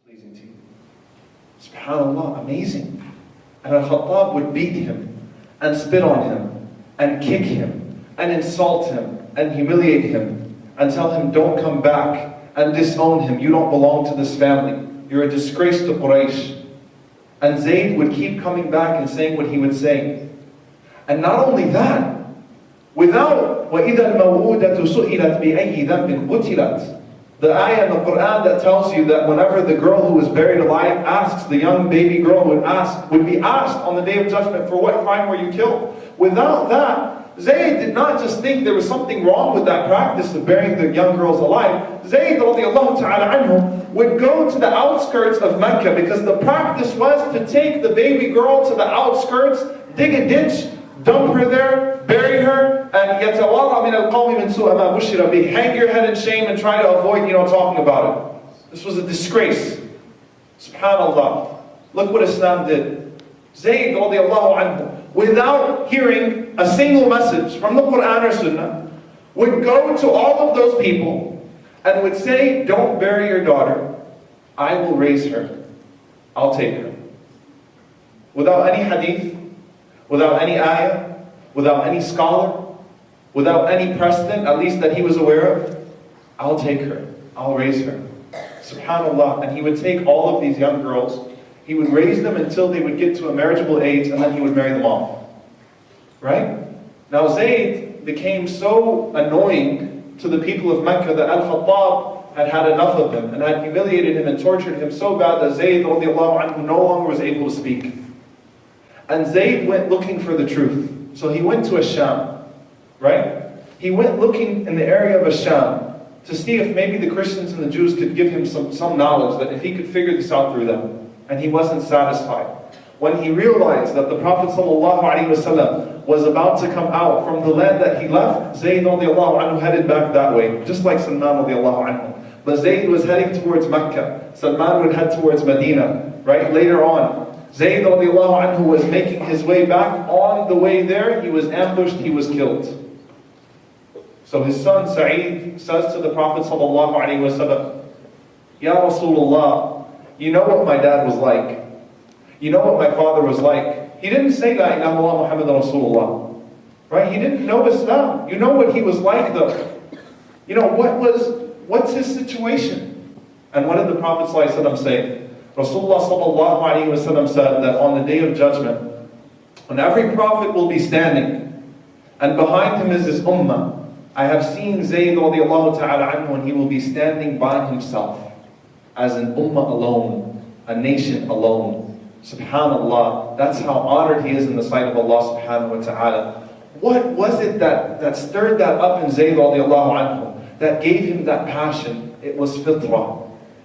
pleasing to you. SubhanAllah, amazing. And Al-Khattab would beat him and spit on him and kick him and insult him and humiliate him and tell him, don't come back, and disown him. You don't belong to this family. You're a disgrace to Quraysh. And Zayd would keep coming back and saying what he would say. And not only that, without وَإِذَا الْمَوْءُودَةُ سُئِلَتْ بِأَيِّ ذَنْبٍ قُتِلَتْ, the ayah in the Quran that tells you that whenever the girl who was buried alive asks, the young baby girl would be asked on the Day of Judgment, for what crime were you killed? Without that, Zayd did not just think there was something wrong with that practice of burying the young girls alive. Zayd radiallahu ta'ala anhu would go to the outskirts of Mecca, because the practice was to take the baby girl to the outskirts, dig a ditch, dump her there, bury her, and يَتَوَارَى مِنَ الْقَوْمِ مِنْ سُوءَ مَا بُشِّرَ بِهِ. Hang your head in shame and try to avoid, talking about it. This was a disgrace. SubhanAllah. Look what Islam did. Zayd radiallahu anhu, without hearing a single message from the Quran or Sunnah, would go to all of those people and would say, don't bury your daughter. I will raise her. I'll take her. Without any hadith, without any ayah, without any scholar, without any precedent, at least that he was aware of, I'll take her. I'll raise her. SubhanAllah. And he would take all of these young girls, he would raise them until they would get to a marriageable age, and then he would marry them off. Right? Now Zayd became so annoying to the people of Mecca that Al-Khattab had had enough of him and had humiliated him and tortured him so bad that Zayd radiallahu anhu no longer was able to speak. And Zayd went looking for the truth. So he went to Asham, right? He went looking in the area of Asham to see if maybe the Christians and the Jews could give him some knowledge, that if he could figure this out through them. And he wasn't satisfied. When he realized that the Prophet ﷺ was about to come out from the land that he left, Zayd radiallahu anhu headed back that way, just like Salman radiallahu anhu. But Zayd was heading towards Mecca. Salman would head towards Medina, right? Later on, Zayd radiallahu anhu was making his way back. On the way there, he was ambushed, he was killed. So his son Sa'id says to the Prophet ﷺ, Ya Rasulullah, you know what my dad was like. You know what my father was like. He didn't say La ilaha illallah Muhammadan Rasulullah. Right? He didn't know Islam. You know what he was like though. What's his situation? And what did the Prophet ﷺ say? Rasulullah ﷺ said that on the Day of Judgment, when every prophet will be standing, and behind him is his ummah, I have seen Zayd radiallahu ta'ala anhu, and he will be standing by himself, as an ummah alone, a nation alone. SubhanAllah, that's how honored he is in the sight of Allah subhanahu wa ta'ala. What was it that stirred that up in Zayd radiallahu anhu, that gave him that passion? It was fitrah.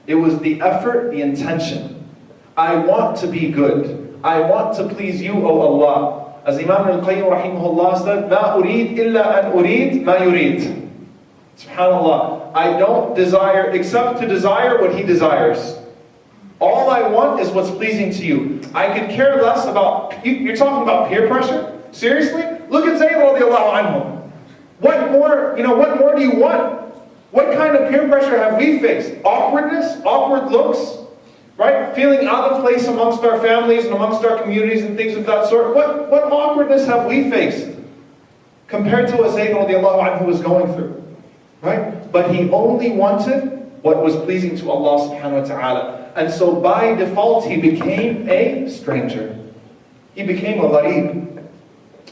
It was the effort, the intention. I want to be good. I want to please you, O Allah. As Imam al-Qayyim rahimahullah said, مَا أُرِيد إِلَّا أَنْ أُرِيد مَا يُرِيد. SubhanAllah, I don't desire except to desire what he desires. All I want is what's pleasing to you. I could care less about, you're talking about peer pressure? Seriously? Look at Zayd radiallahu anhu. What more do you want? What kind of peer pressure have we faced? Awkwardness? Awkward looks? Right? Feeling out of place amongst our families and amongst our communities and things of that sort. What awkwardness have we faced compared to what Zayd radiallahu anhu was going through? Right? But he only wanted what was pleasing to Allah subhanahu wa ta'ala. And so by default he became a stranger. He became a gharib.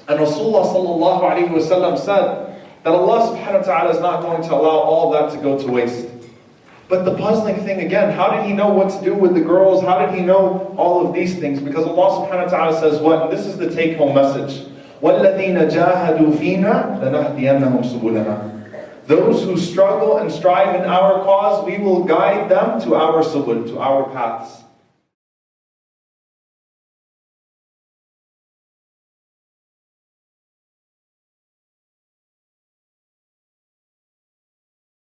And Rasulullah sallallahu alayhi wa sallam said that Allah subhanahu wa ta'ala is not going to allow all that to go to waste. But the puzzling thing again, how did he know what to do with the girls? How did he know all of these things? Because Allah subhanahu wa ta'ala says what? And this is the take-home message. وَالَّذِينَ جَاهَدُوا فِينَا لَنَهْدِيَنَّهُمْ سُبُلَنَا. Those who struggle and strive in our cause, we will guide them to our subul, to our paths.